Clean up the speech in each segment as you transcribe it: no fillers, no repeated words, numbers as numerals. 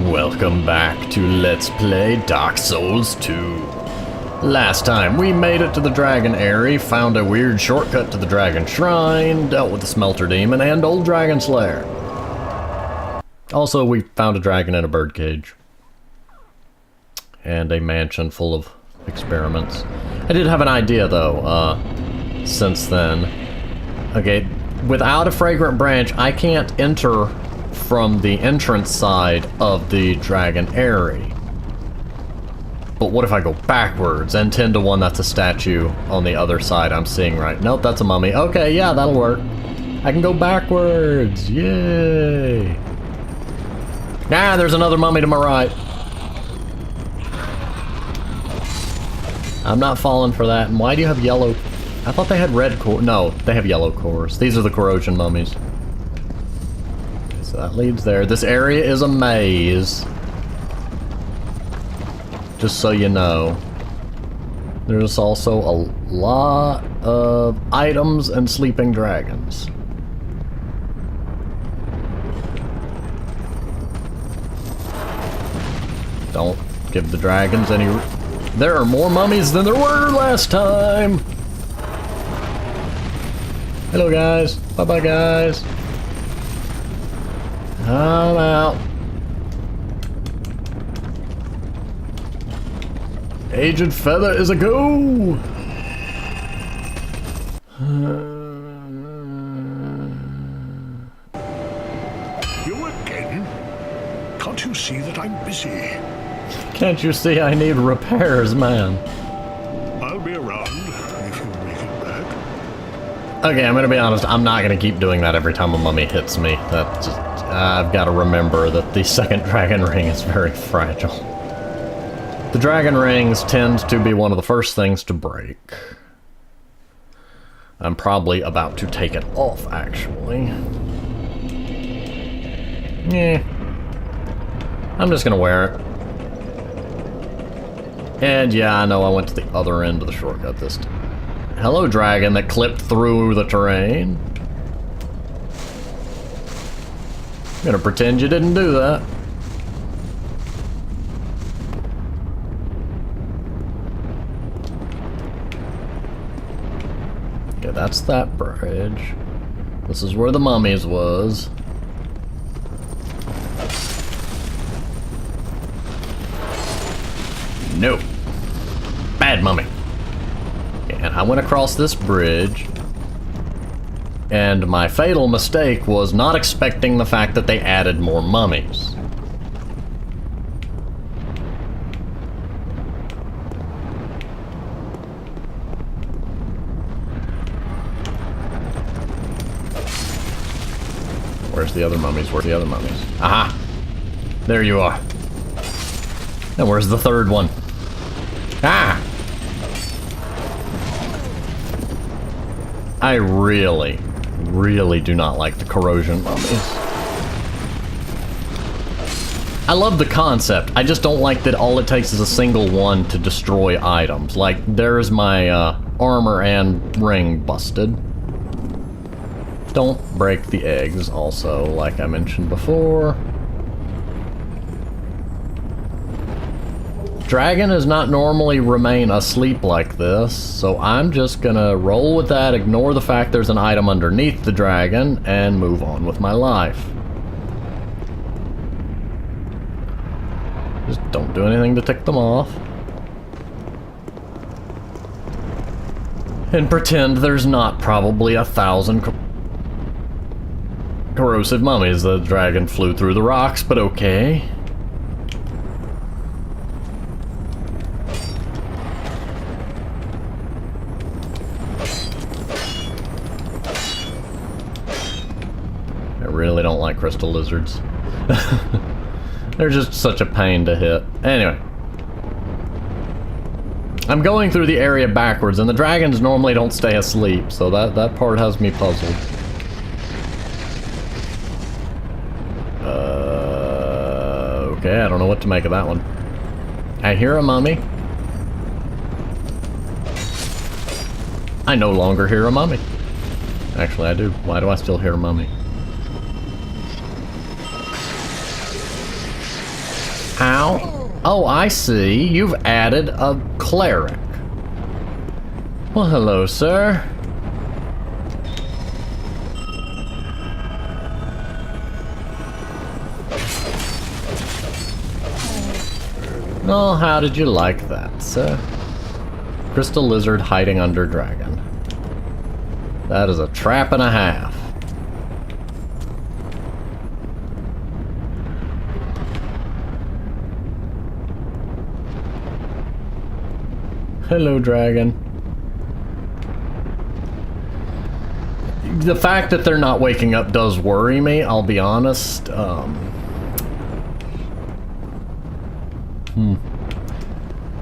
Welcome back to Let's Play Dark Souls 2. Last time we made it to the Dragon Eyrie, found a weird shortcut to the Dragon Shrine, dealt with the Smelter Demon and Old Dragon Slayer. Also, we found a dragon in a birdcage. And a mansion full of experiments. I did have an idea though, since then. Okay, without a fragrant branch, I can't enter from the entrance side of the Dragon Eyrie. But what if I go backwards and 10 to 1 that's a statue on the other side I'm seeing right? Nope, that's a mummy. Okay, yeah, that'll work. I can go backwards. Yay. Ah, there's another mummy to my right. I'm not falling for that. And why do you have yellow? I thought they had red core. No, they have yellow cores. These are the corrosion mummies. So that leads there. This area is a maze. Just so you know. There's also a lot of items and sleeping dragons. Don't give the dragons any... There are more mummies than there were last time! Hello guys. Bye-bye guys. I'm out. Aged Feather is a go! You again? Can't you see that I'm busy? Can't you see I need repairs, man? I'll be around if you make it back. Okay, I'm gonna be honest, I'm not gonna keep doing that every time a mummy hits me. That just, I've gotta remember that the second dragon ring is very fragile. The dragon rings tend to be one of the first things to break. I'm probably about to take it off, actually. Yeah. I'm just gonna wear it. And yeah, I know I went to the other end of the shortcut this time. Hello, dragon that clipped through the terrain. I'm gonna pretend you didn't do that. Okay, that's that bridge. This is where the mummies was. No. Bad mummy. And I went across this bridge, and my fatal mistake was not expecting the fact that they added more mummies. Where's the other mummies? Where's the other mummies? Aha! There you are. Now where's the third one? Ah! I really, really do not like the corrosion mummies. I love the concept. I just don't like that all it takes is a single one to destroy items. Like, there's my armor and ring busted. Don't break the eggs, also, like I mentioned before. Dragon does not normally remain asleep like this, so I'm just gonna roll with that, ignore the fact there's an item underneath the dragon, and move on with my life. Just don't do anything to tick them off. And pretend there's not probably 1,000 corrosive mummies. The dragon flew through the rocks, but okay. I really don't like crystal lizards. They're just such a pain to hit. Anyway. I'm going through the area backwards, and the dragons normally don't stay asleep, so that part has me puzzled. Okay, I don't know what to make of that one. I hear a mummy. I no longer hear a mummy. Actually, I do. Why do I still hear a mummy? Ow. Oh, I see. You've added a cleric. Well, hello, sir. Oh, how did you like that, sir? Crystal lizard hiding under dragon. That is a trap and a half. Hello, dragon. The fact that they're not waking up does worry me, I'll be honest.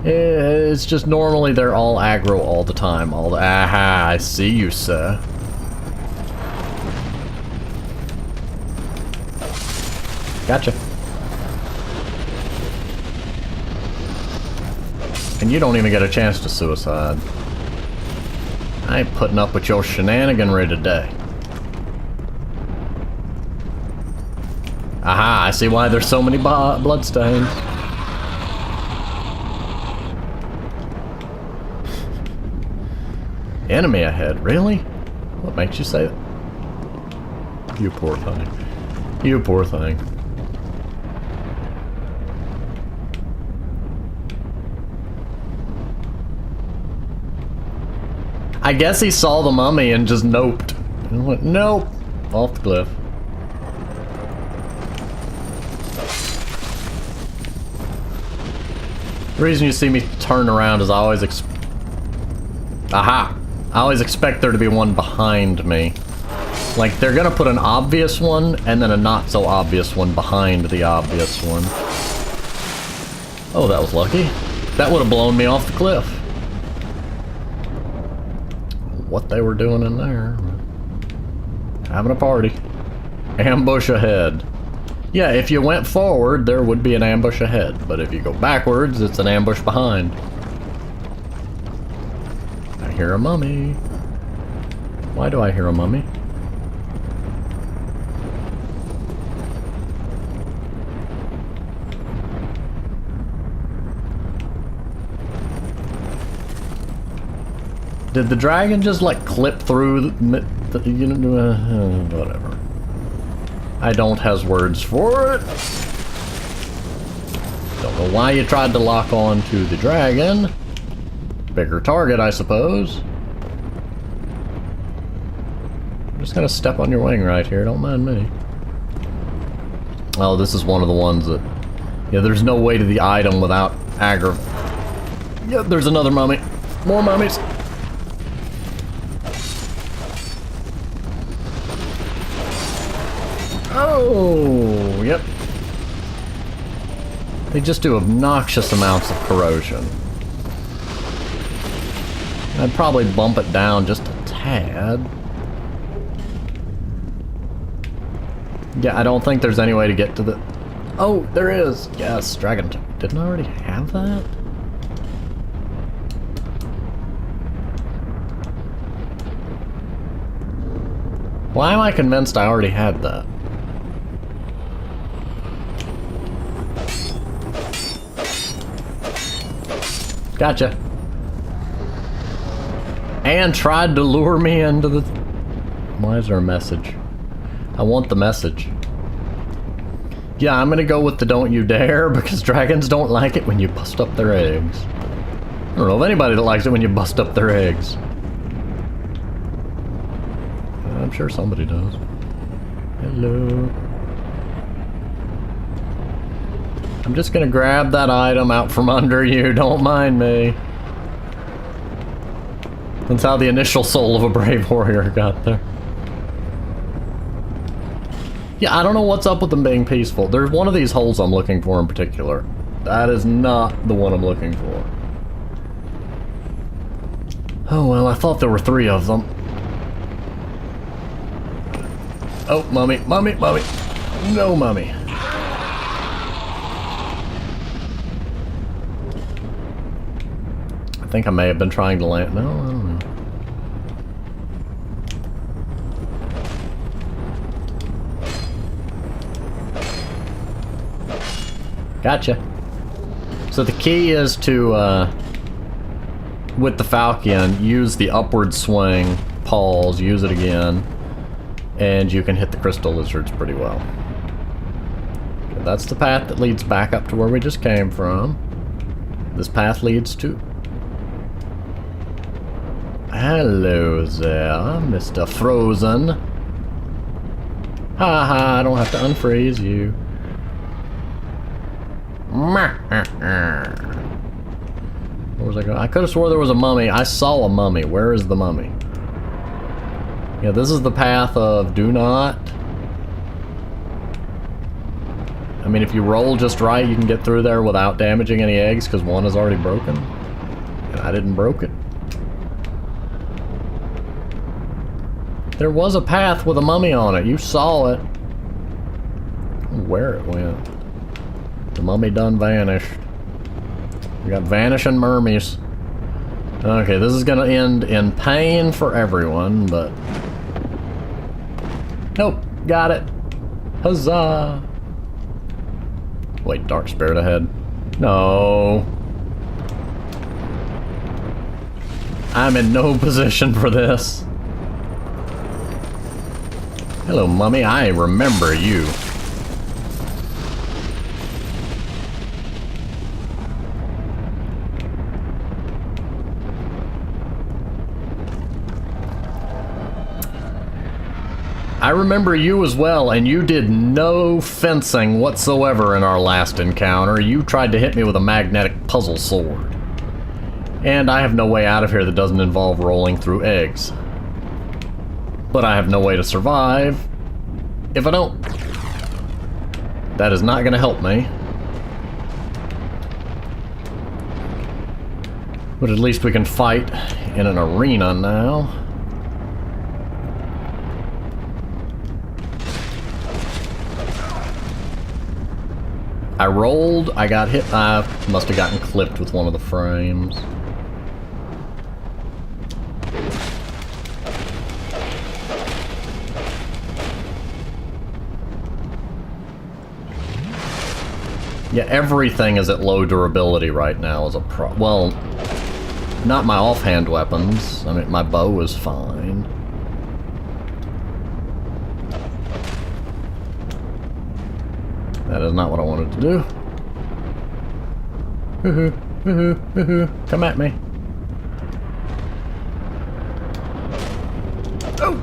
It's just normally they're all aggro all the time. Aha, I see you, sir. Gotcha. And you don't even get a chance to suicide. I ain't putting up with your shenaniganry today. Aha, I see why there's so many bloodstains. Enemy ahead, really? What makes you say that? You poor thing. You poor thing. I guess he saw the mummy and just noped. And went, nope, off the cliff. The reason you see me turn around is I always aha! I always expect there to be one behind me. Like, they're gonna put an obvious one, and then a not-so-obvious one behind the obvious one. Oh, that was lucky. That would have blown me off the cliff. What they were doing in there. Having a party. Ambush ahead. Yeah, if you went forward, there would be an ambush ahead. But if you go backwards, it's an ambush behind. I hear a mummy. Why do I hear a mummy? Did the dragon just like clip through whatever. I don't has words for it. Don't know why you tried to lock on to the dragon. Bigger target, I suppose. I'm just gonna step on your wing right here, don't mind me. Oh, this is one of the ones that... Yeah, there's no way to the item without aggro. Yep, there's another mummy. More mummies. Oh, yep. They just do obnoxious amounts of corrosion. I'd probably bump it down just a tad. Yeah, I don't think there's any way to get to the... Oh, there is! Yes, dragon. Didn't I already have that? Why am I convinced I already had that? Gotcha. And tried to lure me into the... Why is there a message? I want the message. Yeah, I'm gonna go with the don't you dare, because dragons don't like it when you bust up their eggs. I don't know of anybody that likes it when you bust up their eggs. I'm sure somebody does. Hello. I'm just gonna grab that item out from under you, don't mind me. That's how the initial soul of a brave warrior got there. Yeah, I don't know what's up with them being peaceful. There's one of these holes I'm looking for in particular. That is not the one I'm looking for. Oh well, I thought there were 3 of them. Oh, mummy, mummy, mummy. No mummy. I think I may have been trying to land. No, I don't know. Gotcha. So the key is to, with the falcon, use the upward swing, pause, use it again, and you can hit the crystal lizards pretty well. Okay, that's the path that leads back up to where we just came from. This path leads to... Hello there, Mr. Frozen. Haha, I don't have to unfreeze you. Where was I going? I could have swore there was a mummy. I saw a mummy. Where is the mummy? Yeah, this is the path of do not. I mean, if you roll just right, you can get through there without damaging any eggs, because one is already broken. And I didn't broke it. There was a path with a mummy on it. You saw it. Where it went. The mummy done vanished. We got vanishing mermies. Okay, this is gonna end in pain for everyone, but... Nope, got it. Huzzah! Wait, dark spirit ahead. No. I'm in no position for this. Hello, mummy. I remember you. I remember you as well, and you did no fencing whatsoever in our last encounter. You tried to hit me with a magnetic puzzle sword. And I have no way out of here that doesn't involve rolling through eggs. But I have no way to survive if I don't. That is not going to help me. But at least we can fight in an arena now. I rolled, I got hit, I must have gotten clipped with one of the frames. Yeah, everything is at low durability right now as a well, not my offhand weapons. I mean, my bow is fine. That is not what I wanted to do. Woohoo, woohoo, woohoo. Come at me. Oh!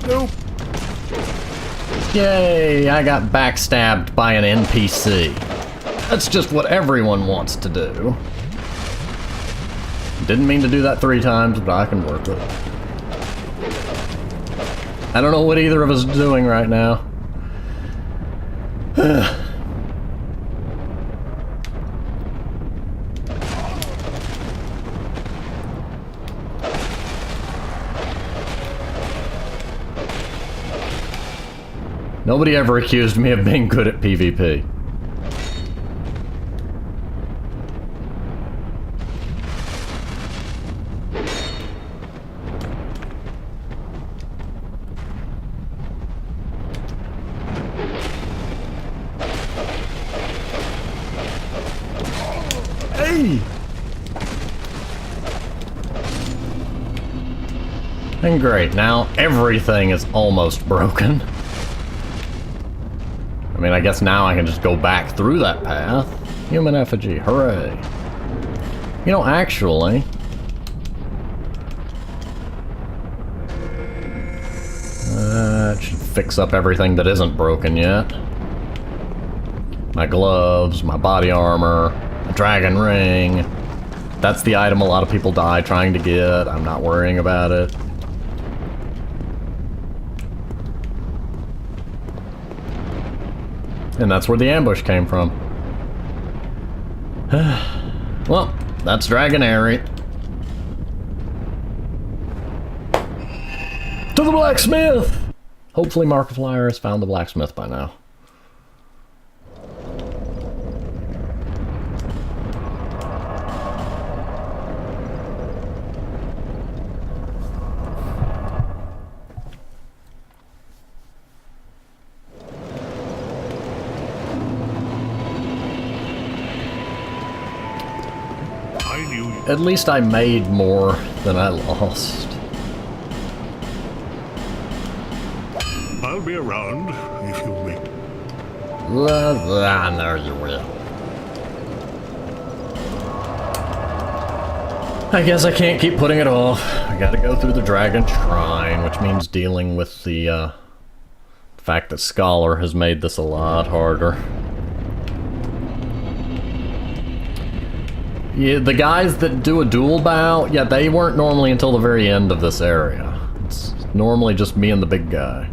Nope. Yay, I got backstabbed by an NPC. That's just what everyone wants to do. Didn't mean to do that 3 times, but I can work with it. I don't know what either of us is doing right now. Nobody ever accused me of being good at PvP. Hey! And great, now everything is almost broken. I mean, I guess now I can just go back through that path. Human effigy, hooray. You know, actually... it should fix up everything that isn't broken yet. My gloves, my body armor, a dragon ring. That's the item a lot of people die trying to get. I'm not worrying about it. And that's where the ambush came from. Well, that's Dragonary. To the blacksmith! Hopefully Markiplier has found the blacksmith by now. at least I made more than I lost. I'll be around if you make. I know you will. I guess I can't keep putting it off. I gotta go through the Dragon Shrine, which means dealing with the fact that Scholar has made this a lot harder. Yeah, the guys that do a duel bout, yeah, they weren't normally until the very end of this area. It's normally just me and the big guy.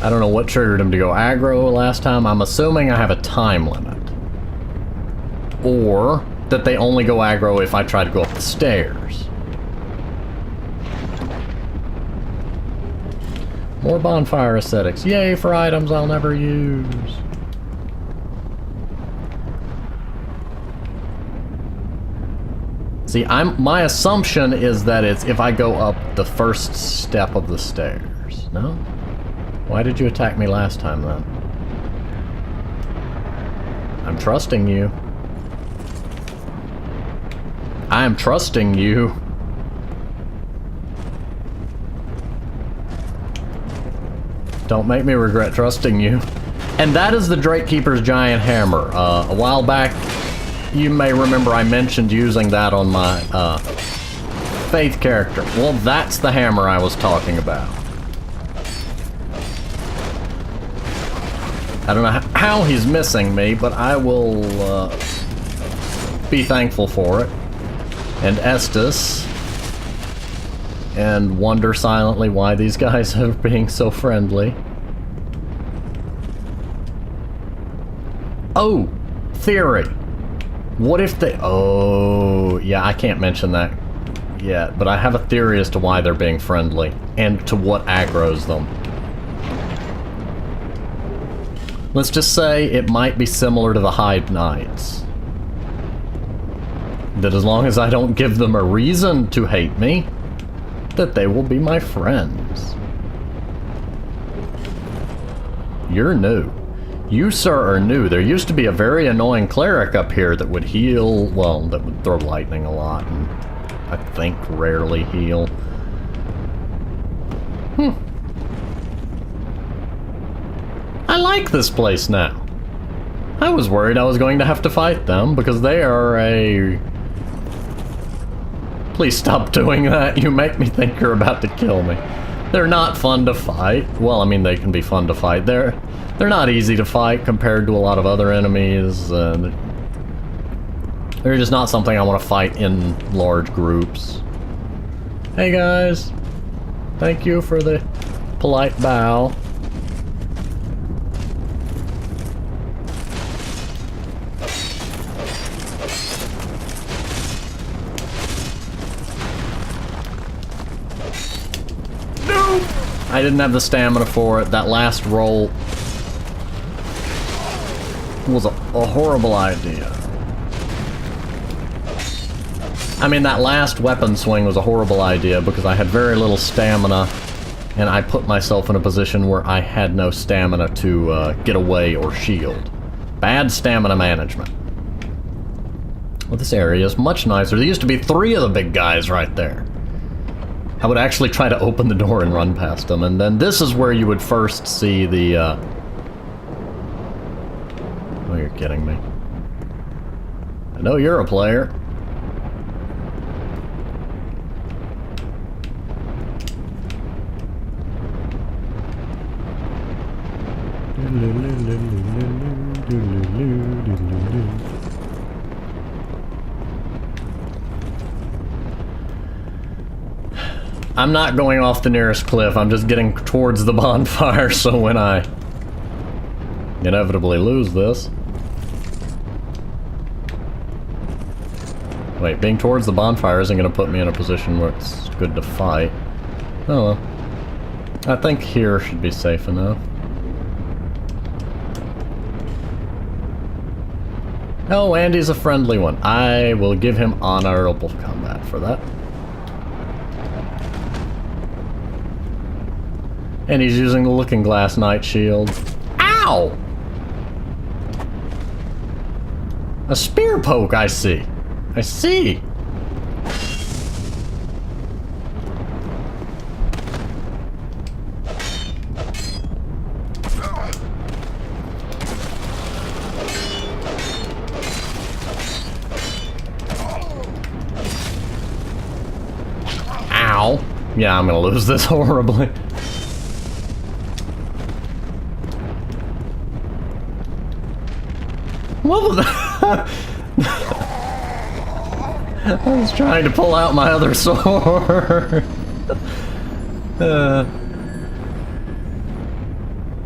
I don't know what triggered him to go aggro last time. I'm assuming I have a time limit. Or that they only go aggro if I try to go up the stairs. More bonfire ascetics. Yay for items I'll never use. See, my assumption is that it's if I go up the first step of the stairs. No? Why did you attack me last time, then? I'm trusting you. I am trusting you. Don't make me regret trusting you. And that is the Drake Keeper's giant hammer. A while back, you may remember I mentioned using that on my Faith character. Well, that's the hammer I was talking about. I don't know how he's missing me, but I will be thankful for it. And Estes. And wonder silently why these guys are being so friendly. Oh! Theory! What if they... Oh, yeah, I can't mention that yet, but I have a theory as to why they're being friendly, and to what aggroes them. Let's just say it might be similar to the Hyde Knights. That as long as I don't give them a reason to hate me, that they will be my friends. You're new. You, sir, are new. There used to be a very annoying cleric up here that would heal, well, that would throw lightning a lot, and I think rarely heal. I like this place now. I was worried I was going to have to fight them, because they are a... Please stop doing that. You make me think you're about to kill me. They're not fun to fight. Well, I mean, they can be fun to fight. They're not easy to fight compared to a lot of other enemies. They're just not something I want to fight in large groups. Hey guys. Thank you for the polite bow. I didn't have the stamina for it. That last roll was a horrible idea. I mean, that last weapon swing was a horrible idea because I had very little stamina, and I put myself in a position where I had no stamina to get away or shield. Bad stamina management. Well, this area is much nicer. There used to be 3 of the big guys right there. I would actually try to open the door and run past them, and then this is where you would first see the, Oh, you're kidding me. I know you're a player. I'm not going off the nearest cliff, I'm just getting towards the bonfire, so when I inevitably lose this... Wait, being towards the bonfire isn't going to put me in a position where it's good to fight. Oh well. I think here should be safe enough. Oh, Andy's a friendly one. I will give him honorable combat for that. And he's using the Looking Glass Night Shield. Ow! A spear poke, I see. I see. Ow. Yeah, I'm gonna lose this horribly. What was that? I was trying to pull out my other sword. Oh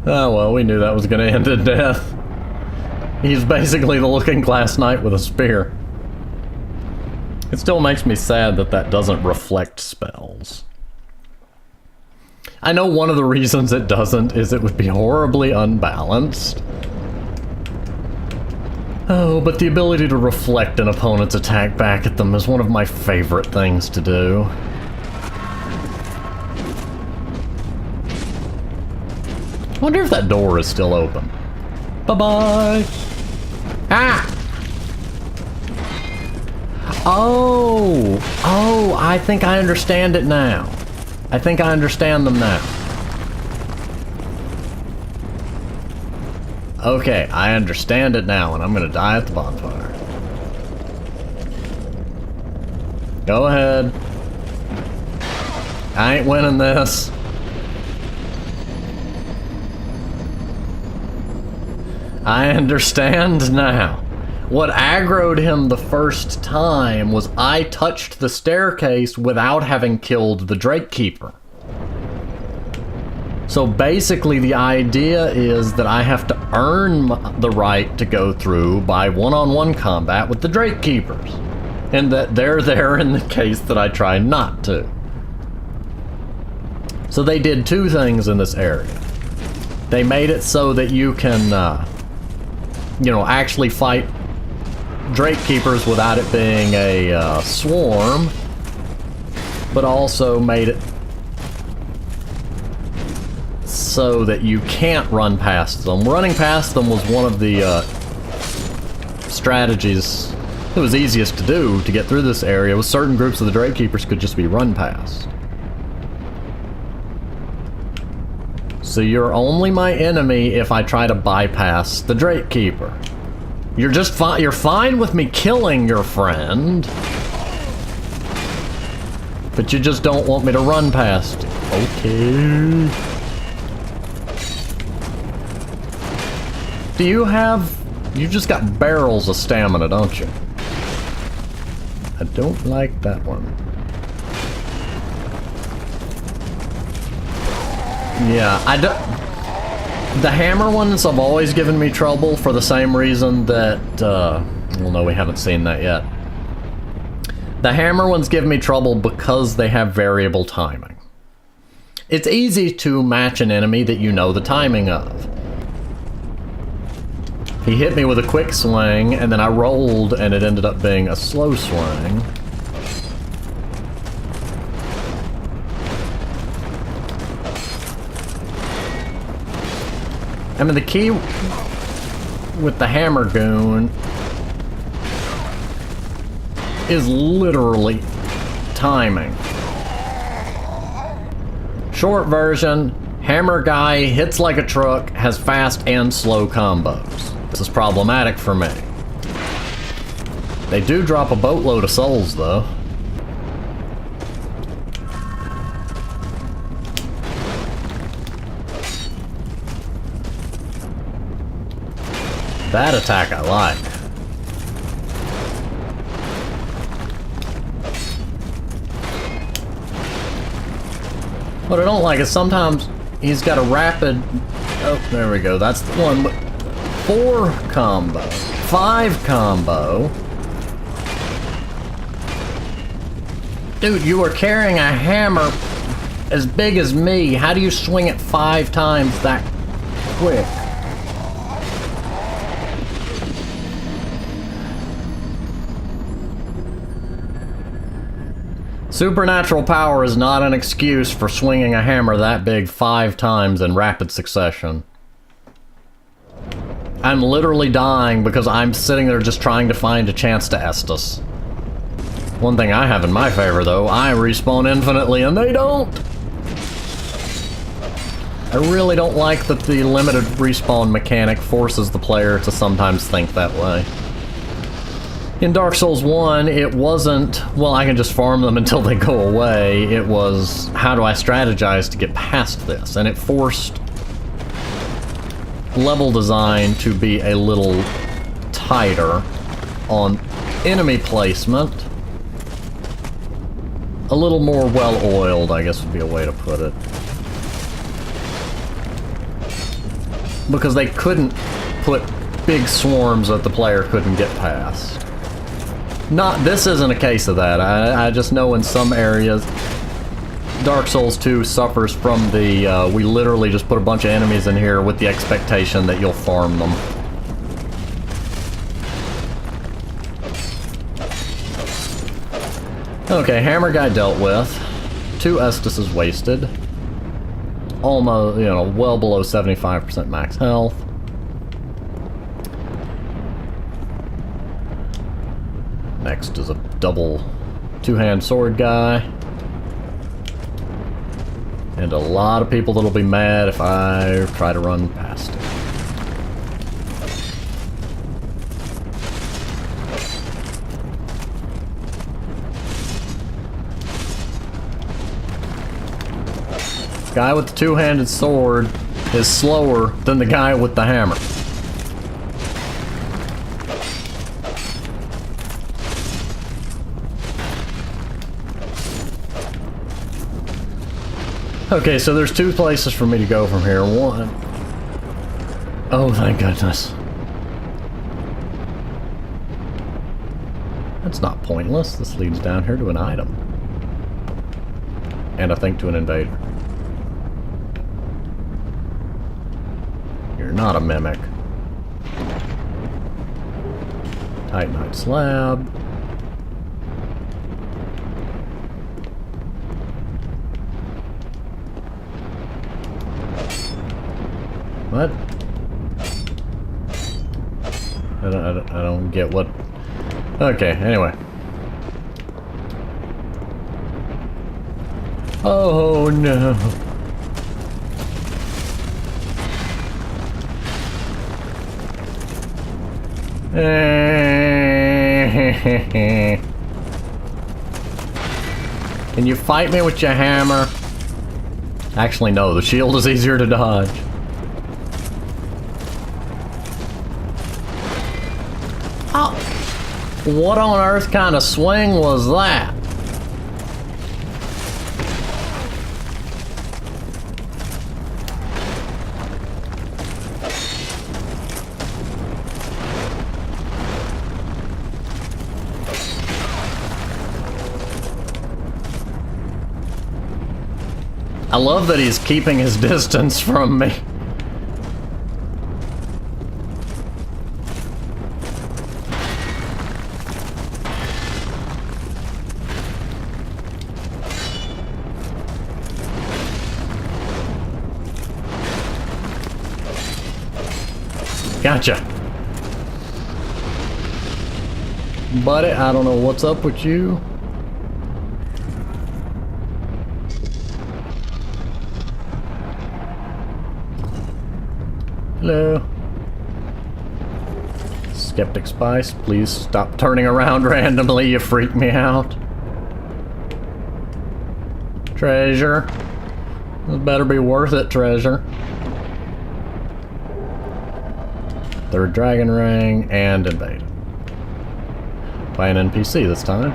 well, we knew that was gonna end in death. He's basically the Looking Glass Knight with a spear. It still makes me sad that that doesn't reflect spells. I know one of the reasons it doesn't is it would be horribly unbalanced. Oh, but the ability to reflect an opponent's attack back at them is one of my favorite things to do. I wonder if that door is still open. Bye-bye! Ah! Oh! Oh, I think I understand it now. I think I understand them now. Okay, I understand it now, and I'm gonna die at the bonfire. Go ahead. I ain't winning this. I understand now. What aggroed him the first time was I touched the staircase without having killed the Drake Keeper. So basically the idea is that I have to earn the right to go through by one-on-one combat with the Drake Keepers. And that they're there in the case that I try not to. So they did two things in this area. They made it so that you can, you know, actually fight Drake Keepers without it being a swarm, but also made it so that you can't run past them. Running past them was one of the strategies that was easiest to do to get through this area, with certain groups of the Drake Keepers could just be run past. So you're only my enemy if I try to bypass the Drake Keeper. You're just fine. You're fine with me killing your friend, but you just don't want me to run past it. Okay. Do you have... You just got barrels of stamina, don't you? I don't like that one. Yeah, I don't... The hammer ones have always given me trouble for the same reason that... well, no, we haven't seen that yet. The hammer ones give me trouble because they have variable timing. It's easy to match an enemy that you know the timing of. He hit me with a quick swing, and then I rolled, and it ended up being a slow swing. I mean, the key with the hammer goon is literally timing. Short version, hammer guy hits like a truck, has fast and slow combos. This is problematic for me. They do drop a boatload of souls, though. That attack I like. What I don't like is sometimes he's got a rapid... Oh, there we go. That's the one. 4 combo. 5 combo. Dude, you were carrying a hammer as big as me. How do you swing it 5 times that quick? Supernatural power is not an excuse for swinging a hammer that big 5 times in rapid succession. I'm literally dying because I'm sitting there just trying to find a chance to Estus. One thing I have in my favor, though, I respawn infinitely and they don't! I really don't like that the limited respawn mechanic forces the player to sometimes think that way. In Dark Souls 1, it wasn't, well, I can just farm them until they go away. It was, how do I strategize to get past this? And it forced level design to be a little tighter on enemy placement. A little more well-oiled, I guess would be a way to put it. Because they couldn't put big swarms that the player couldn't get past. This isn't a case of that. I just know in some areas, Dark Souls 2 suffers from the, we literally just put a bunch of enemies in here with the expectation that you'll farm them. Okay, hammer guy dealt with. 2 Estus wasted. Almost, well below 75% max health. Next is a double 2-hand sword guy. And a lot of people that'll be mad if I try to run past it. Guy with the 2-handed sword is slower than the guy with the hammer. Okay, so there's 2 places for me to go from here. One... Oh, thank goodness. That's not pointless. This leads down here to an item. And I think to an invader. You're not a mimic. Titanite slab. What? I don't get what... Okay, anyway. Oh no. Can you fight me with your hammer? Actually, no, the shield is easier to dodge. Oh, what on earth kind of swing was that? I love that he's keeping his distance from me. Gotcha. Buddy, I don't know what's up with you. Hello. Skeptic Spice, please stop turning around randomly, you freak me out. Treasure. This better be worth it, treasure. 3rd dragon ring, and invade. By an NPC this time.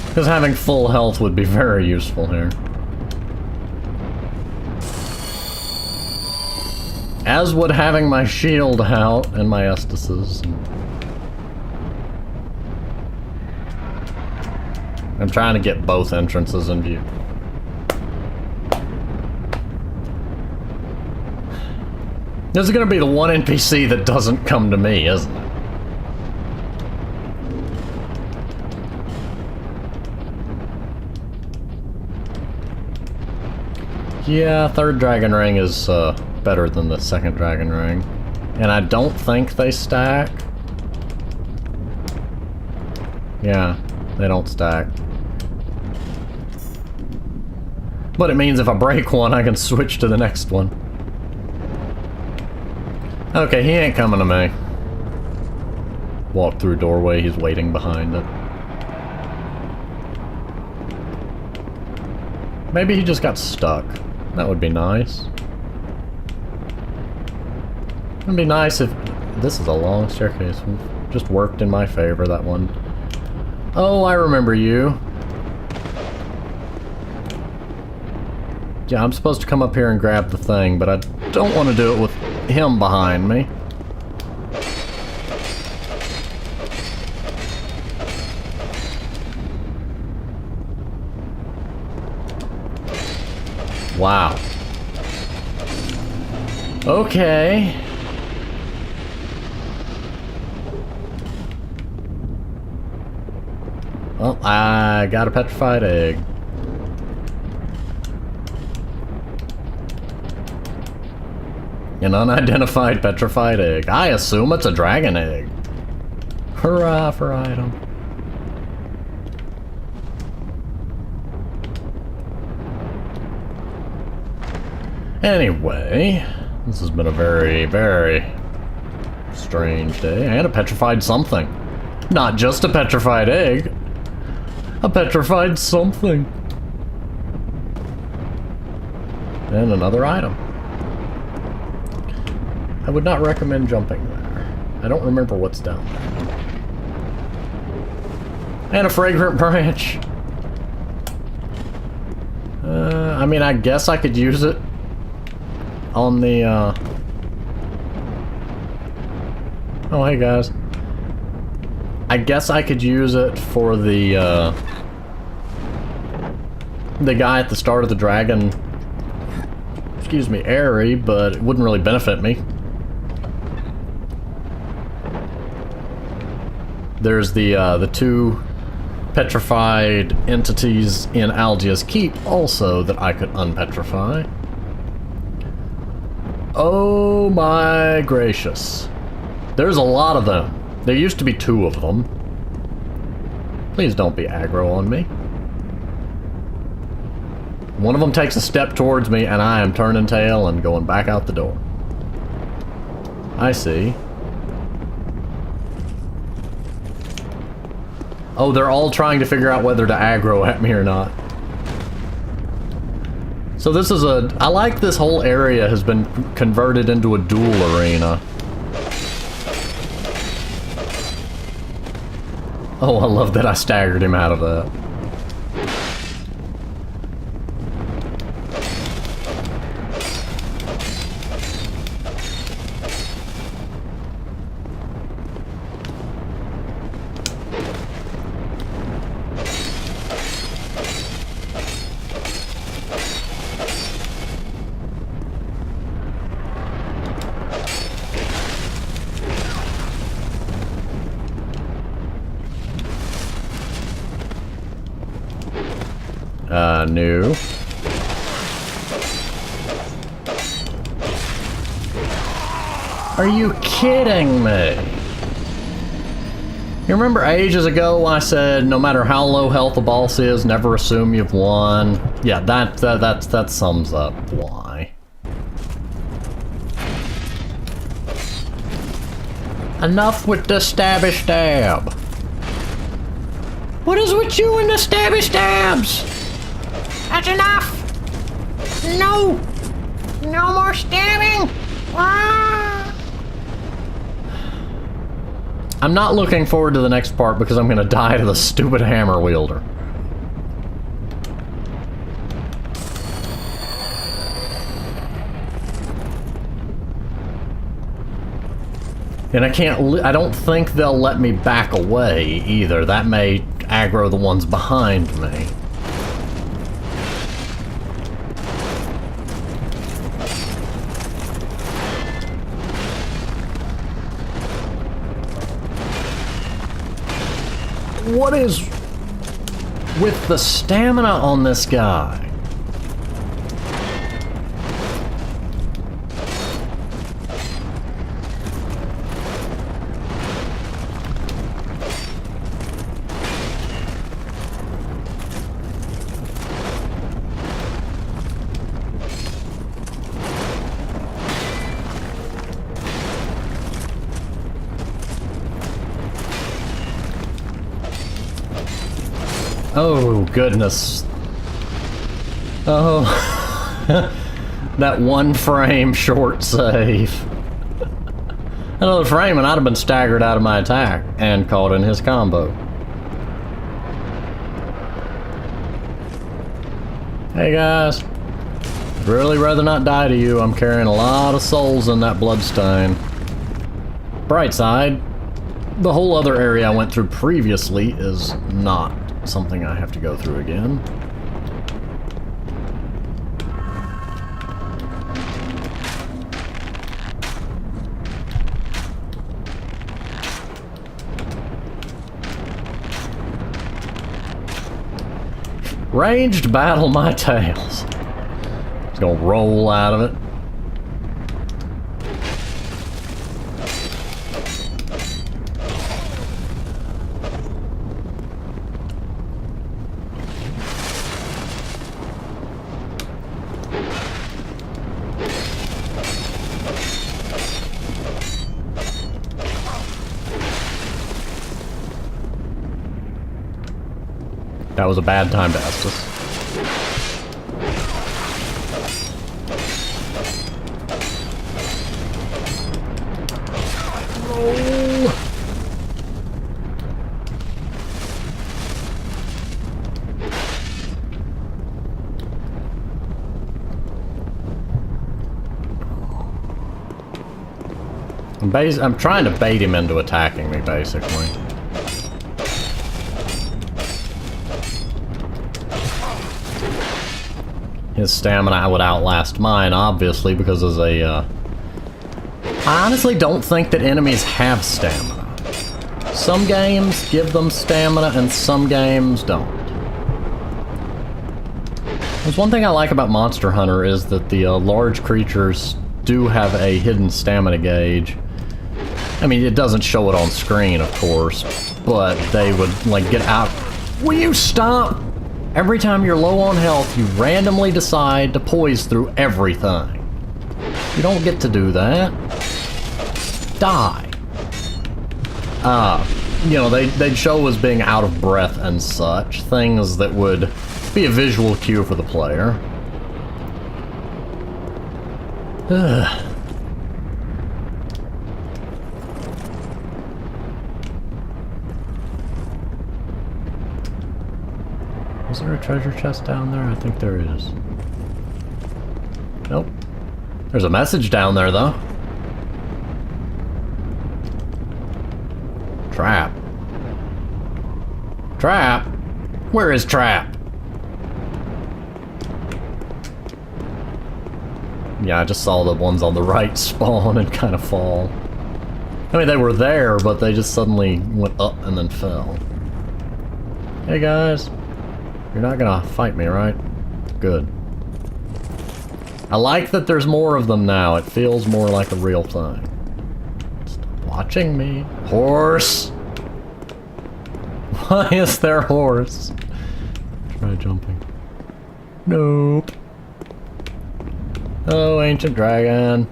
Because having full health would be very useful here. As would having my shield out and my Estises. I'm trying to get both entrances in view. This is gonna be the one NPC that doesn't come to me, isn't it? Yeah, third dragon ring is better than the second dragon ring. And I don't think they stack. Yeah, they don't stack. But it means if I break one, I can switch to the next one. Okay, he ain't coming to me. Walk through doorway, he's waiting behind it. Maybe he just got stuck. That would be nice. It'd be nice if... This is a long staircase. Just worked in my favor, that one. Oh, I remember you. Yeah, I'm supposed to come up here and grab the thing, but I don't want to do it with him behind me. Wow. Okay. Well, I got a petrified egg. An unidentified petrified egg. I assume it's a dragon egg. Hurrah for item. Anyway, this has been a very, very strange day. And a petrified something. Not just a petrified egg. A petrified something. And another item. I would not recommend jumping there. I don't remember what's down there. And a fragrant branch. I mean, I guess I could use it on the, Oh, hey, guys. I guess I could use it for the guy at the start of the dragon... Excuse me, Airy, but it wouldn't really benefit me. There's the two petrified entities in Algia's Keep also that I could unpetrify. Oh my gracious. There's a lot of them. There used to be 2 of them. Please don't be aggro on me. One of them takes a step towards me and I am turning tail and going back out the door. I see. Oh, they're all trying to figure out whether to aggro at me or not. So this is a... I like this whole area has been converted into a duel arena. Oh, I love that I staggered him out of that. No. Are you kidding me? You remember ages ago I said no matter how low health a boss is, never assume you've won? Yeah, that sums up why. Enough with the stabby stab. What is with you and the stabby stabs? That's enough! No! No more stabbing! Ah! I'm not looking forward to the next part because I'm gonna die to the stupid hammer wielder. And I don't think they'll let me back away either. That may aggro the ones behind me. What is with the stamina on this guy? Oh, goodness. Oh. That one frame short save. Another frame and I'd have been staggered out of my attack and caught in his combo. Hey guys. I'd really rather not die to you. I'm carrying a lot of souls in that bloodstain. Bright side, the whole other area I went through previously is not something I have to go through again. Ranged battle my tails. Just gonna roll out of it. That was a bad time to Estus. Roll. I'm trying to bait him into attacking me, basically. His stamina would outlast mine, obviously, because as a, I honestly don't think that enemies have stamina. Some games give them stamina, and some games don't. There's one thing I like about Monster Hunter is that the large creatures do have a hidden stamina gauge. I mean, it doesn't show it on screen, of course, but they would, like, get out. Will you stop? Every time you're low on health, you randomly decide to poise through everything. You don't get to do that. Die. You know, they'd show as being out of breath and such. Things that would be a visual cue for the player. Ugh. Is there a treasure chest down there? I think there is. Nope. There's a message down there, though. Trap. Trap? Where is Trap? Yeah, I just saw the ones on the right spawn and kind of fall. I mean, they were there, but they just suddenly went up and then fell. Hey, guys. You're not gonna fight me, right? Good. I like that there's more of them now. It feels more like a real thing. Stop watching me. Horse! Why is there horse? Try jumping. Nope. Oh, ancient dragon.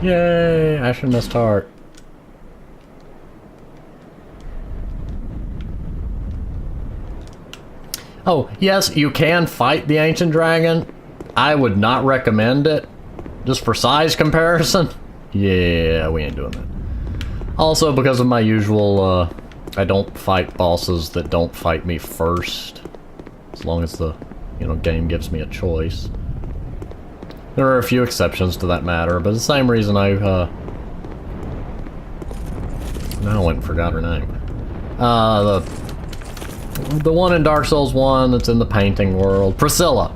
Yay! Ashen Mist Heart. Oh, yes, you can fight the Ancient Dragon. I would not recommend it. Just for size comparison. Yeah, we ain't doing that. Also, because of my usual, I don't fight bosses that don't fight me first. As long as the, game gives me a choice. There are a few exceptions to that matter, but the same reason I, now I went and forgot her name. The one in Dark Souls 1 that's in the painting world. Priscilla.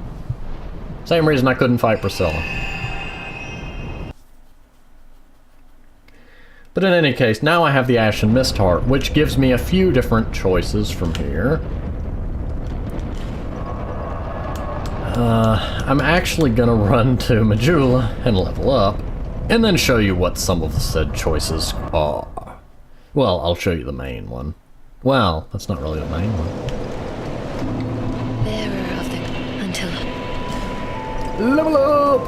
Same reason I couldn't fight Priscilla. But in any case, now I have the Ashen Mist Heart, which gives me a few different choices from here. I'm actually gonna run to Majula and level up, and then show you what some of the said choices are. Well, I'll show you the main one. Well, that's not really the main one. Bearer of the until Level up!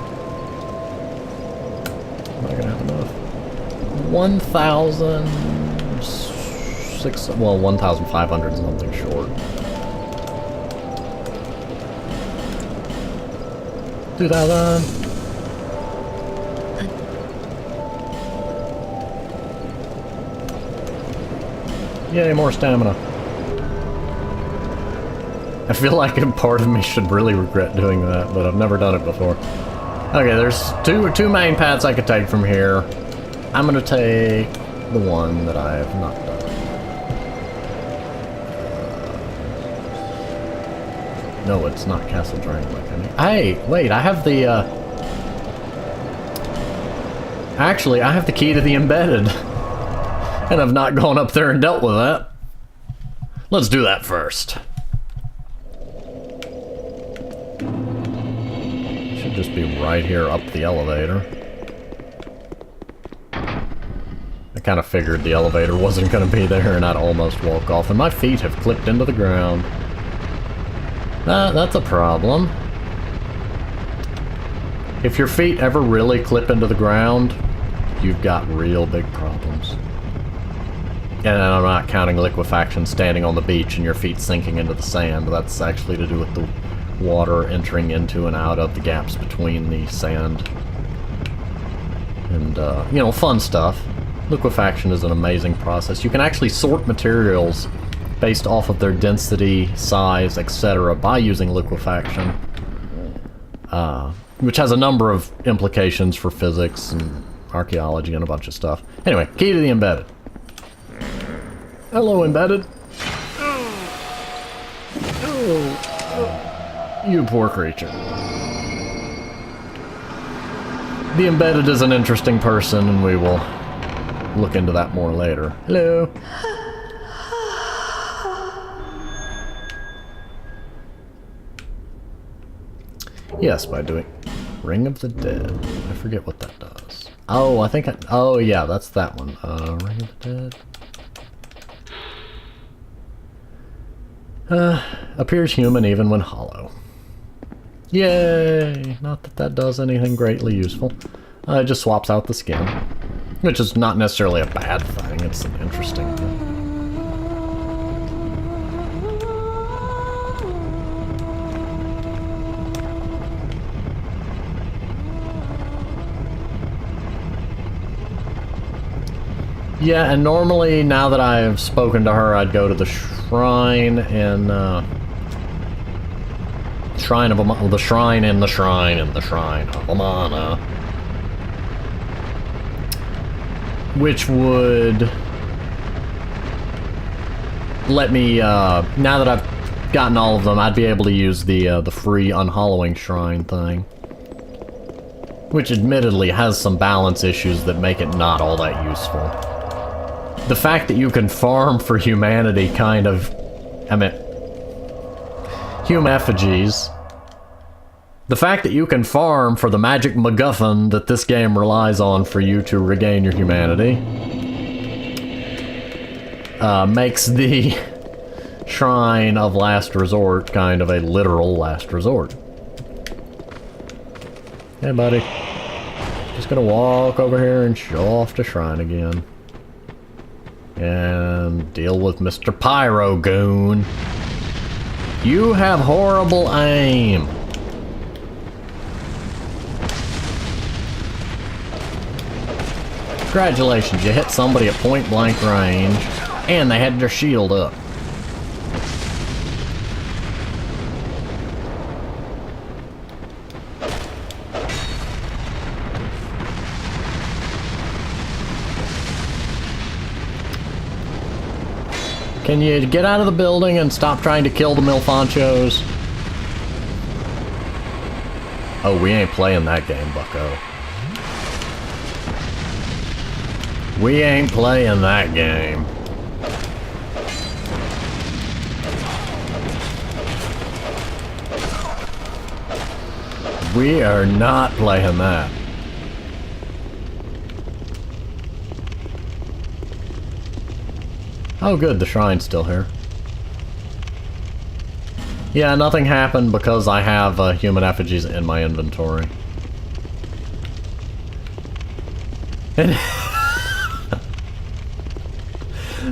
Am I gonna have enough? 1,500 something short. 2,000. Yay, more stamina. I feel like a part of me should really regret doing that, but I've never done it before. Okay, there's two main paths I could take from here. I'm gonna take the one that I have not done. No, it's not Castle Dragonlake. Hey, wait, I have the, Actually, I have the key to the embedded. And I've not gone up there and dealt with that. Let's do that first. Should just be right here up the elevator. I kind of figured the elevator wasn't going to be there and I'd almost walk off, and my feet have clipped into the ground. That's a problem. If your feet ever really clip into the ground, you've got real big problems. And I'm not counting liquefaction standing on the beach and your feet sinking into the sand. That's actually to do with the water entering into and out of the gaps between the sand. And, fun stuff. Liquefaction is an amazing process. You can actually sort materials based off of their density, size, etc. by using liquefaction. Which has a number of implications for physics and archaeology and a bunch of stuff. Anyway, key to the embedded. Hello, embedded. Oh, you poor creature. The embedded is an interesting person, and we will look into that more later. Hello. Yes, by doing Ring of the Dead. I forget what that does. Oh, I think oh yeah, that's that one. Ring of the Dead. Appears human even when hollow. Yay! Not that that does anything greatly useful. It just swaps out the skin. Which is not necessarily a bad thing, it's an interesting thing. Yeah, and normally, now that I have spoken to her, I'd go to the shrine in, Shrine of Amana, the shrine in the shrine in the shrine of Amana. Which would let me, now that I've gotten all of them, I'd be able to use the free unhollowing shrine thing. Which admittedly has some balance issues that make it not all that useful. The fact that you can farm for humanity kind of, human effigies. The fact that you can farm for the magic MacGuffin that this game relies on for you to regain your humanity makes the Shrine of Last Resort kind of a literal last resort. Hey, buddy. Just gonna walk over here and show off the shrine again. And deal with Mr. Pyro Goon. You have horrible aim. Congratulations, you hit somebody at point blank range, and they had their shield up. Can you get out of the building and stop trying to kill the Milfanchos? Oh, we ain't playing that game, bucko. We ain't playing that game. We are not playing that. Oh good, the shrine's still here. Yeah, nothing happened because I have human effigies in my inventory. And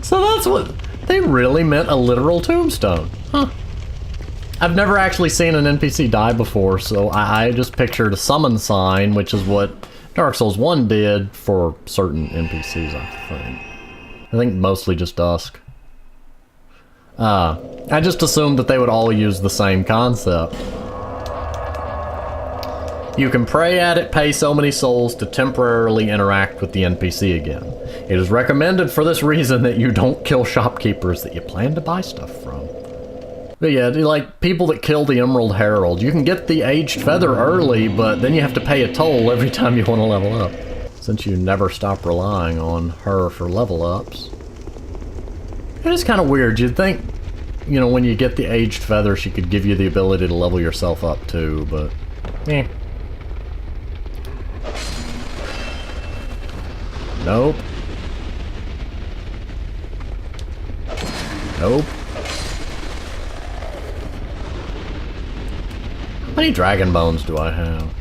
so that's what... They really meant a literal tombstone. Huh. I've never actually seen an NPC die before, so I just pictured a summon sign, which is what Dark Souls 1 did for certain NPCs, I think mostly just Dusk. I just assumed that they would all use the same concept. You can pray at it, pay so many souls to temporarily interact with the NPC again. It is recommended for this reason that you don't kill shopkeepers that you plan to buy stuff from. But yeah, like people that kill the Emerald Herald, you can get the Aged Feather early, but then you have to pay a toll every time you want to level up. Since you never stop relying on her for level ups. It is kind of weird. You'd think, you know, when you get the Aged Feather, she could give you the ability to level yourself up too, but eh. Nope. Nope. How many dragon bones do I have?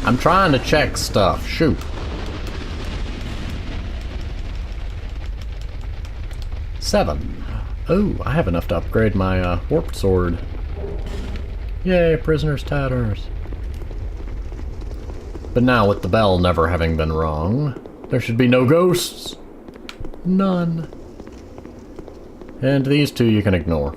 I'm trying to check stuff. Shoot. 7. Oh, I have enough to upgrade my warped sword. Yay, prisoner's tatters. But now, with the bell never having been rung, there should be no ghosts. None. And these two you can ignore.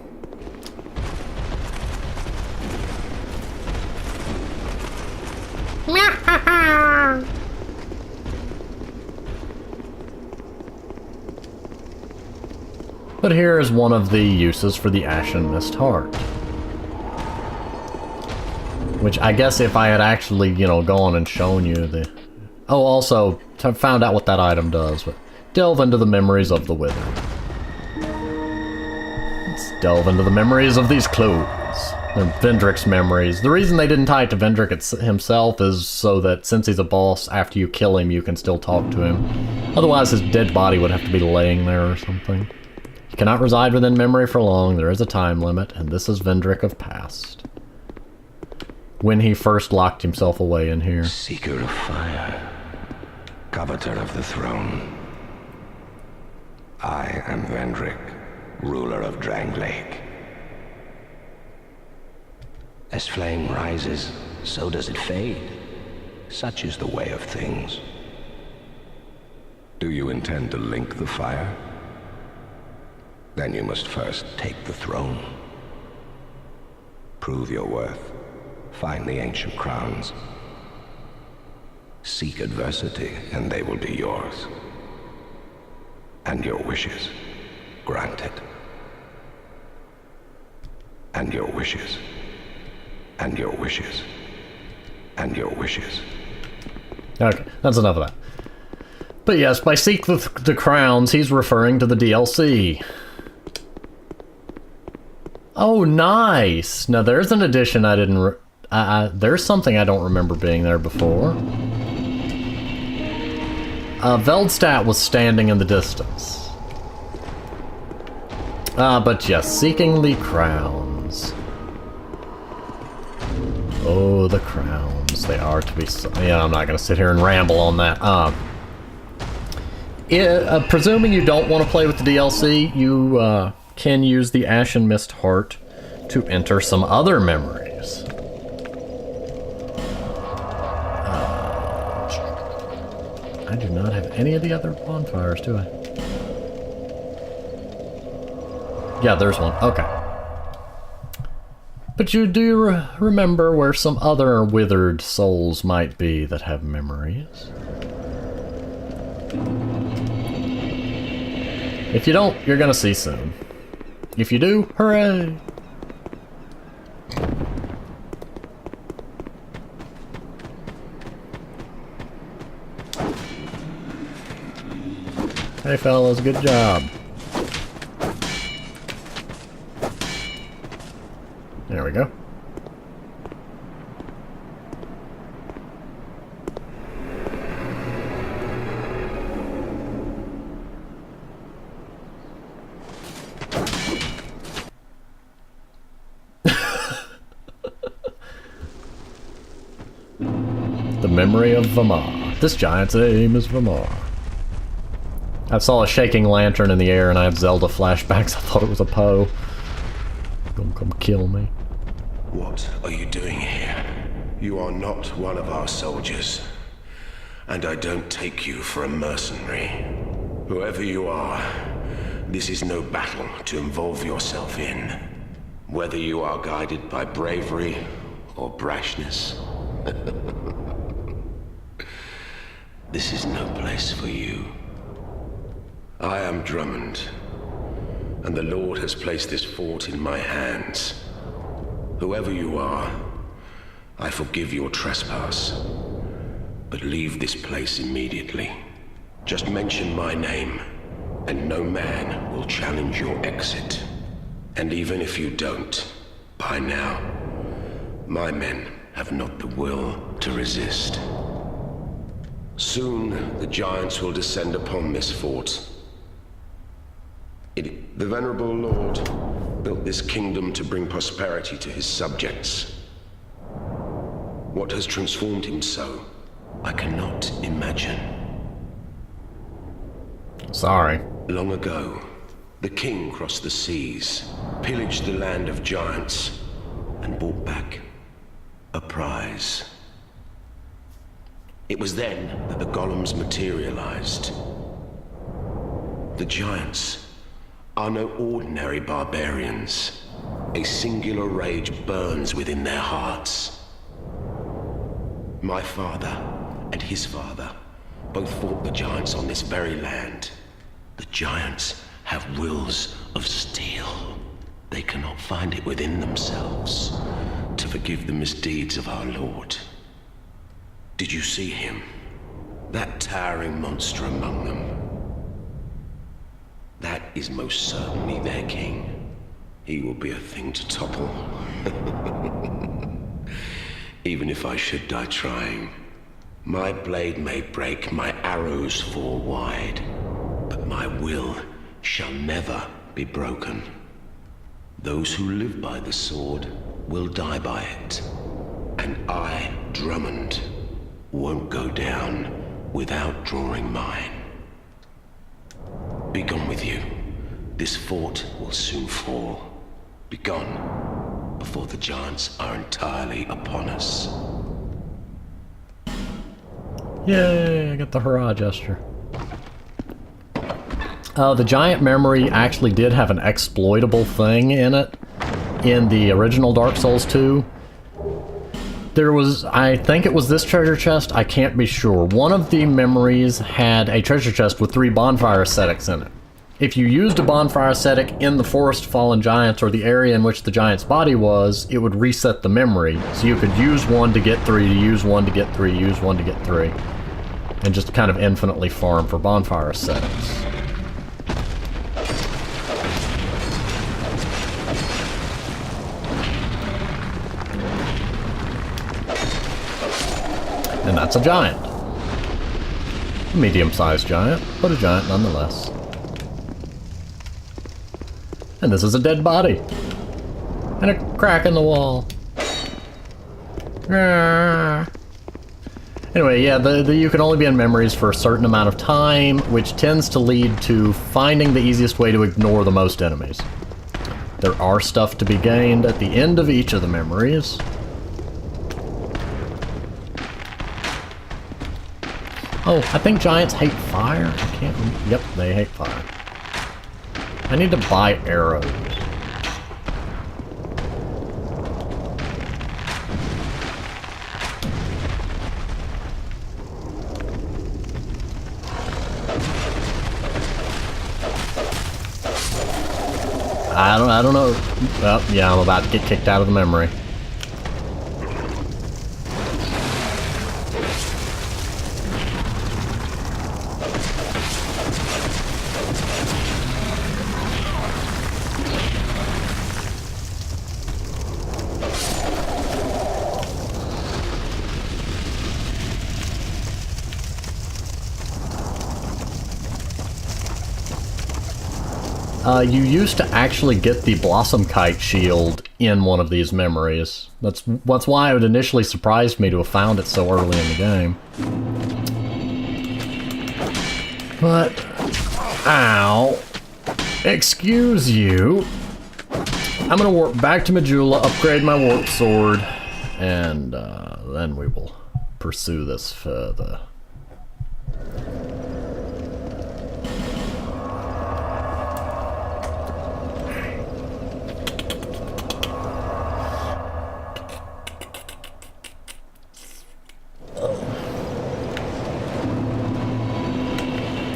But here is one of the uses for the Ashen Mist Heart. Which I guess if I had actually, you know, gone and shown you the... Oh, also, found out what that item does, but delve into the memories of the withered. Let's delve into the memories of these clothes. They're Vendrick's memories. The reason they didn't tie it to Vendrick himself is so that since he's a boss, after you kill him, you can still talk to him. Otherwise, his dead body would have to be laying there or something. You cannot reside within memory for long. There is a time limit, and this is Vendrick of Past. When he first locked himself away in here. Seeker of fire, coveter of the throne. I am Vendrick, ruler of Drangleic. As flame rises, so does it fade. Such is the way of things. Do you intend to link the fire? Then you must first take the throne. Prove your worth. Find the ancient crowns. Seek adversity, and they will be yours. And your wishes granted. And your wishes. And your wishes. And your wishes. Okay, that's enough of that. But yes, by Seek the Crowns, he's referring to the DLC. Oh, nice! Now there's an addition I didn't... there's something I don't remember being there before. Veldstadt was standing in the distance. But yes, Seeking the Crowns. Oh, the crowns. They are to be... Yeah, I'm not going to sit here and ramble on that. Presuming you don't want to play with the DLC, you can use the Ashen Mist Heart to enter some other memories. I do not have any of the other bonfires, do I? Yeah, there's one. Okay. But you do remember where some other withered souls might be that have memories. If you don't, you're gonna see soon. If you do, hooray! Hey fellas, good job. There we go. The memory of Vamar. This giant's name is Vamar. I saw a shaking lantern in the air and I had Zelda flashbacks. I thought it was a Poe. Gonna come kill me. What are you doing here? You are not one of our soldiers, and I don't take you for a mercenary. Whoever you are, this is no battle to involve yourself in. Whether you are guided by bravery or brashness, this is no place for you. I am Drummond, and the Lord has placed this fort in my hands. Whoever you are, I forgive your trespass, but leave this place immediately. Just mention my name, and no man will challenge your exit. And even if you don't, by now, my men have not the will to resist. Soon, the giants will descend upon this fort. The venerable Lord built this kingdom to bring prosperity to his subjects. What has transformed him so, I cannot imagine. Sorry. Long ago, the king crossed the seas, pillaged the land of giants, and brought back a prize. It was then that the golems materialized. The giants are no ordinary barbarians. A singular rage burns within their hearts. My father and his father both fought the giants on this very land. The giants have wills of steel. They cannot find it within themselves to forgive the misdeeds of our Lord. Did you see him? That towering monster among them? That is most certainly their king. He will be a thing to topple. Even if I should die trying. My blade may break, my arrows fall wide, but my will shall never be broken. Those who live by the sword will die by it. And I, Drummond, won't go down without drawing mine. Be gone with you. This fort will soon fall. Be gone before the giants are entirely upon us. Yay, I got the hurrah gesture. The giant memory actually did have an exploitable thing in it in the original Dark Souls 2. There was, I think it was this treasure chest, I can't be sure. One of the memories had a treasure chest with 3 bonfire ascetics in it. If you used a bonfire ascetic in the Forest of Fallen Giants or the area in which the giant's body was, it would reset the memory. So you could use one to get 3, to use one to get 3, use one to get 3. And just kind of infinitely farm for bonfire ascetics. And that's a giant. Medium-sized giant, but a giant nonetheless. And this is a dead body. And a crack in the wall. Anyway, yeah, you can only be in memories for a certain amount of time, which tends to lead to finding the easiest way to ignore the most enemies. There are stuff to be gained at the end of each of the memories. Oh, I think giants hate fire. I can't remember. Yep, they hate fire. I need to buy arrows. I don't know. Well, yeah, I'm about to get kicked out of the memory. You used to actually get the Blossom Kite shield in one of these memories. That's why it initially surprised me to have found it so early in the game. But, ow, excuse you. I'm gonna warp back to Majula, upgrade my warp sword, and then we will pursue this further.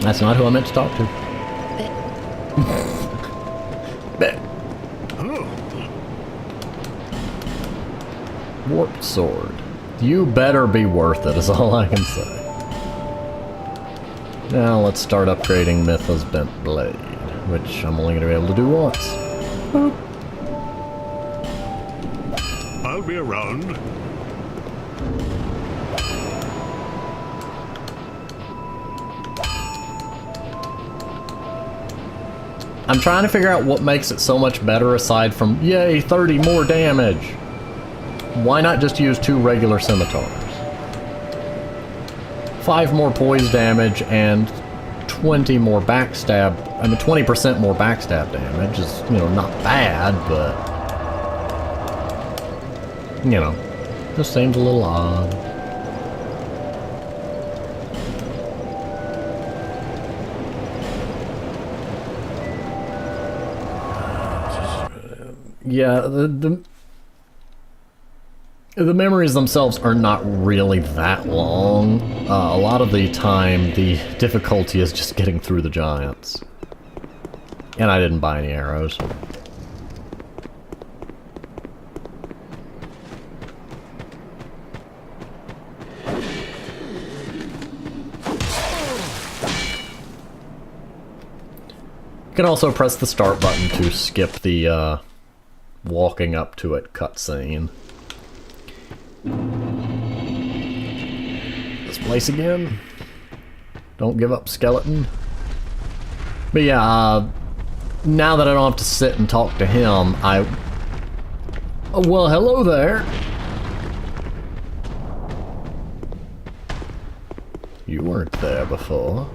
That's not who I meant to talk to. Warped sword. You better be worth it, is all I can say. Now let's start upgrading Mytha's Bent Blade, which I'm only going to be able to do once. Boop. I'll be around. I'm trying to figure out what makes it so much better aside from, yay, 30 more damage. Why not just use 2 regular scimitars? 5 more poise damage and 20 more backstab. I mean, 20% more backstab damage is, you know, not bad, but, you know, just seems a little odd. Yeah, the memories themselves are not really that long. A lot of the time, the difficulty is just getting through the giants. And I didn't buy any arrows. You can also press the start button to skip the walking up to it cutscene. This place again. Don't give up, skeleton. But yeah, now that I don't have to sit and talk to him, oh, well, hello there. You weren't there before.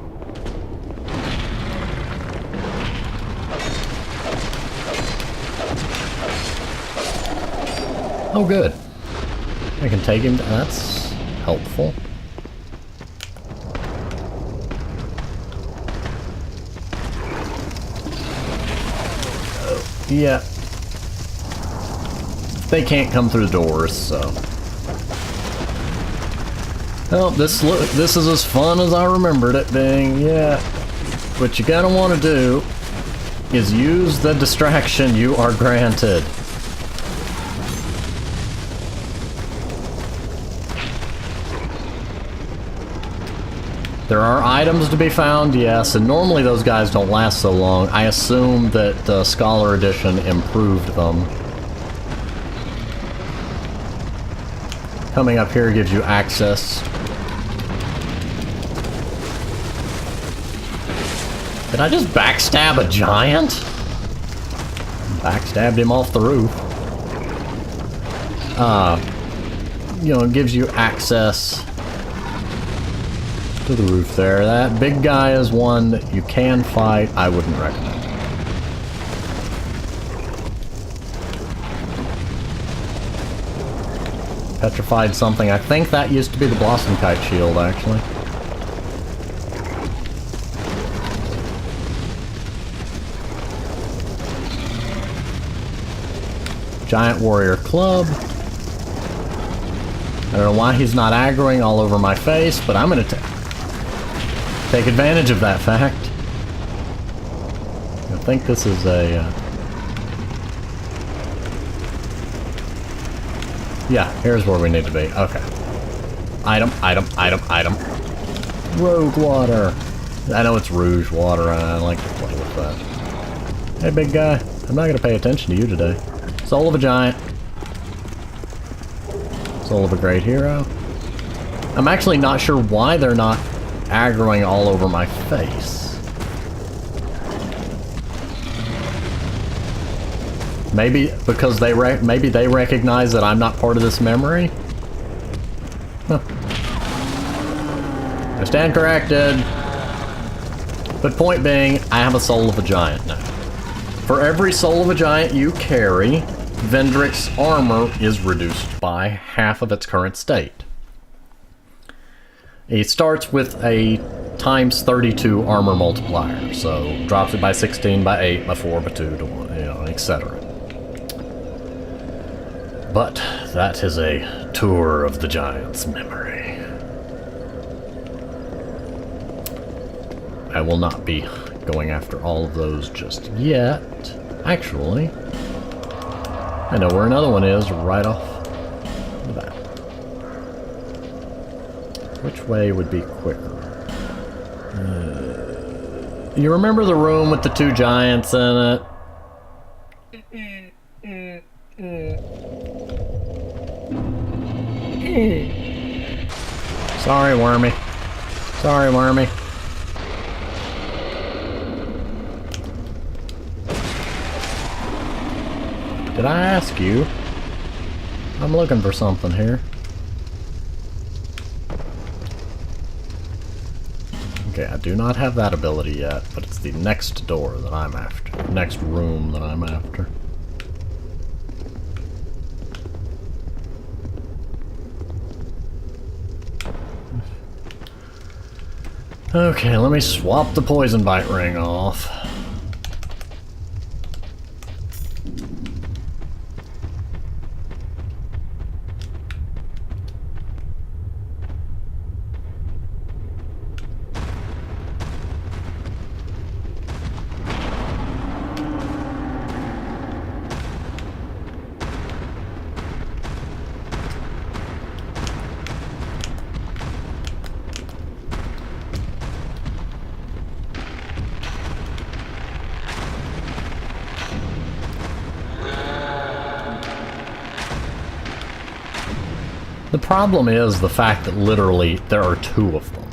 Oh, good. I can take him. That's helpful. Yeah. They can't come through the doors, so. Well, this is as fun as I remembered it being. Yeah. What you gotta want to do is use the distraction you are granted. There are items to be found, yes, and normally those guys don't last so long. I assume that Scholar Edition improved them. Coming up here gives you access. Did I just backstab a giant? Backstabbed him off the roof. you know, gives you access to the roof there. That big guy is one that you can fight. I wouldn't recommend. Petrified something. I think that used to be the Blossom Kite shield, actually. Giant Warrior Club. I don't know why he's not aggroing all over my face, but I'm going to take advantage of that fact. I think this is a... yeah, here's where we need to be. Okay. Item, item, item, item. Rogue water. I know it's rouge water, and I like to play with that. Hey, big guy. I'm not going to pay attention to you today. Soul of a giant. Soul of a great hero. I'm actually not sure why they're not aggroing all over my face. Maybe because maybe they recognize that I'm not part of this memory? Huh. I stand corrected. But point being, I have a soul of a giant now. For every soul of a giant you carry, Vendrick's armor is reduced by half of its current state. It starts with a times 32 armor multiplier, so drops it by 16, by 8, by 4, by 2, to 1, you know, etc. But that is a tour of the giant's memory. I will not be going after all of those just yet. Actually, I know where another one is right off the bat. Which way would be quicker? You remember the room with the two giants in it? Sorry, Wormy. Sorry, Wormy. Did I ask you? I'm looking for something here. Okay, I do not have that ability yet, but it's the next door that I'm after. Next room that I'm after. Okay, let me swap the poison bite ring off. The problem is the fact that literally there are two of them.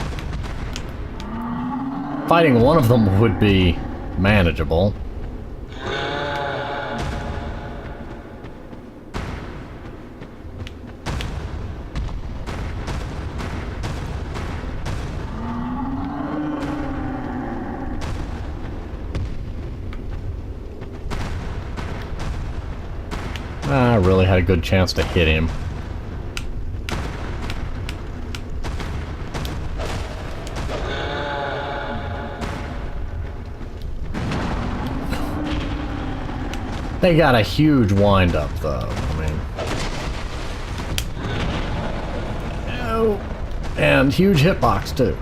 Fighting one of them would be manageable. I really had a good chance to hit him. They got a huge wind-up, though. I mean... oh. And huge hitbox, too.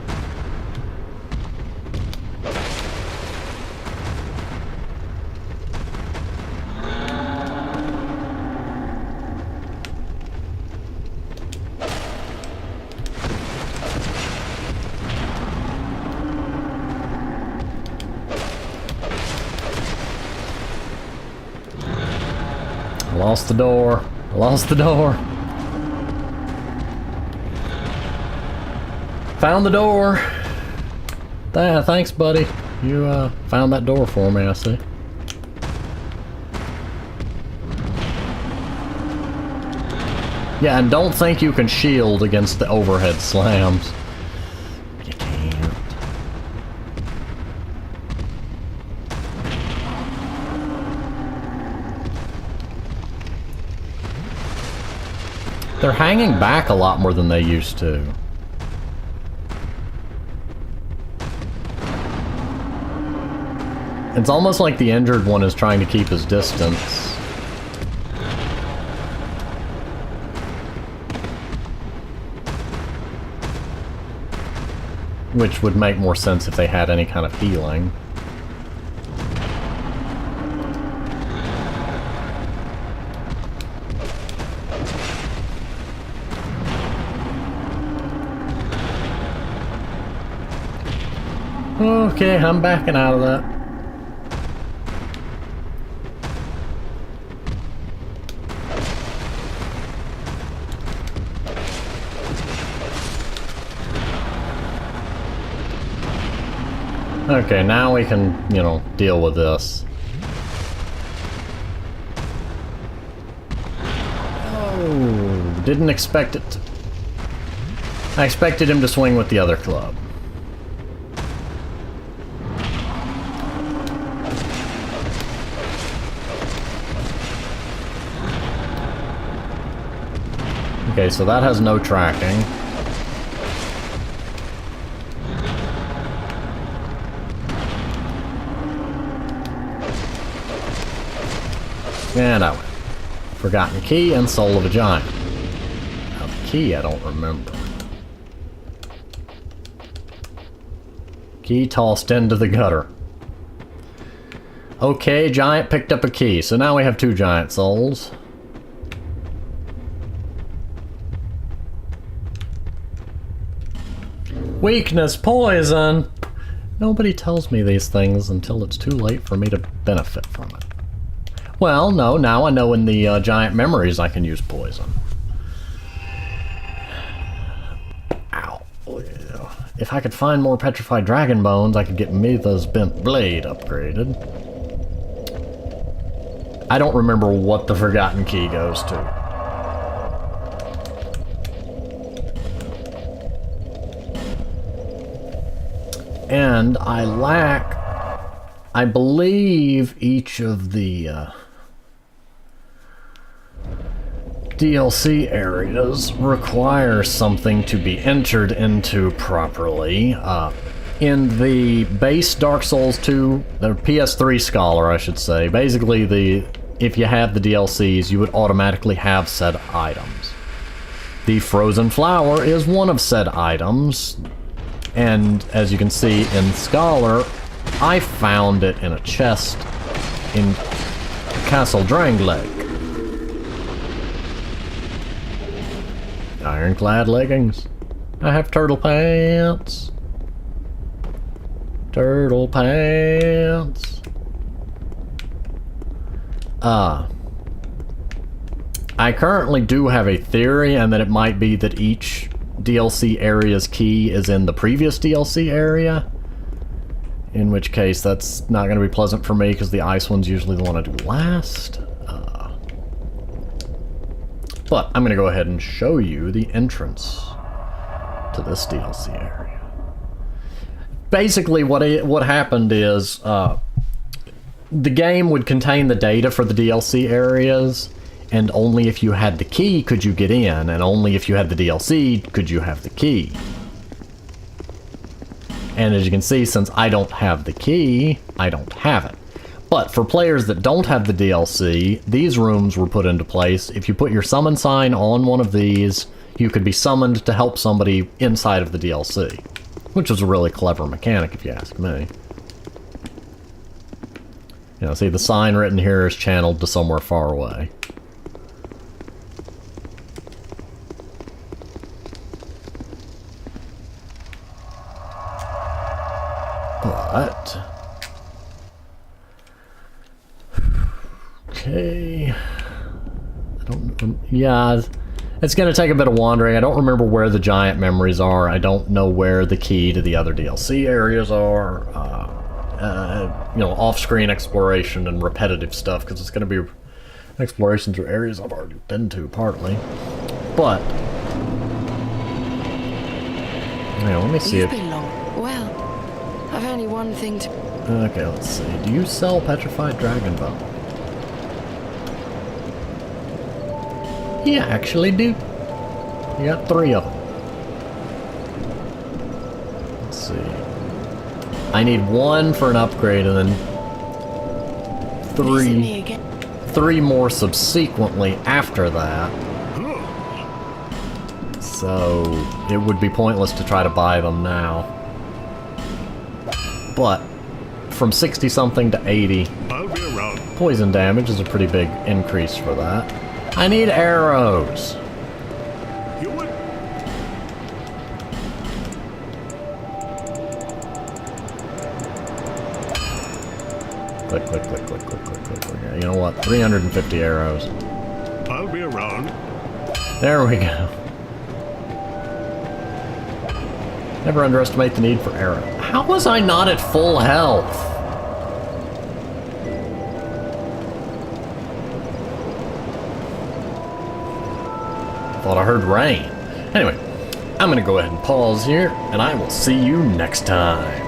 Lost the door. Lost the door. Found the door. Thanks, buddy. You found that door for me, I see. Yeah, and don't think you can shield against the overhead slams. You can't. They're hanging back a lot more than they used to. It's almost like the injured one is trying to keep his distance. Which would make more sense if they had any kind of healing. Okay, I'm backing out of that. Okay, now we can, you know, deal with this. Oh, didn't expect it. I expected him to swing with the other club. Okay, so that has no tracking. And I went. Forgotten key and soul of a giant. Now the key I don't remember. Key tossed into the gutter. Okay, giant picked up a key, so now we have 2 giant souls. Weakness, poison! Nobody tells me these things until it's too late for me to benefit from it. Well, no, now I know in the giant memories I can use poison. Ow. If I could find more petrified dragon bones, I could get Mitha's bent blade upgraded. I don't remember what the forgotten key goes to. And I lack, I believe, each of the DLC areas requires something to be entered into properly. In the base Dark Souls 2, the PS3 Scholar, I should say, basically if you have the DLCs, you would automatically have said items. The Frozen Flower is one of said items, and as you can see in Scholar, I found it in a chest in Castle Drangleic. Ironclad leggings. I have turtle pants. Turtle pants. I currently do have a theory, and that it might be that each DLC area's key is in the previous DLC area. In which case, that's not going to be pleasant for me, because the ice one's usually the one I do last. But I'm going to go ahead and show you the entrance to this DLC area. Basically, what happened is the game would contain the data for the DLC areas, and only if you had the key could you get in, and only if you had the DLC could you have the key. And as you can see, since I don't have the key, I don't have it. But for players that don't have the DLC, these rooms were put into place. If you put your summon sign on one of these, you could be summoned to help somebody inside of the DLC. Which was a really clever mechanic, if you ask me. You know, see, the sign written here is channeled to somewhere far away. But... okay... I don't... yeah, it's gonna take a bit of wandering. I don't remember where the giant memories are. I don't know where the key to the other DLC areas are. You know, off-screen exploration and repetitive stuff, because it's gonna be exploration through areas I've already been to, partly. But yeah, let me see You've if. been long. Well, I've only one thing to... Okay, let's see. Do you sell petrified dragon bone? Yeah, actually do. You got 3 of them. Let's see. I need 1 for an upgrade and then Visit 3 me again. 3 more subsequently after that. So it would be pointless to try to buy them now. But from 60 something to 80, I'll be around. poison damage is a pretty big increase for that. I need arrows. You would. Click, click, click, click, click, click, click, click. You know what? 350 arrows. I'll be around. There we go. Never underestimate the need for arrow. How was I not at full health? Thought I heard rain. Anyway, I'm gonna go ahead and pause here, and I will see you next time.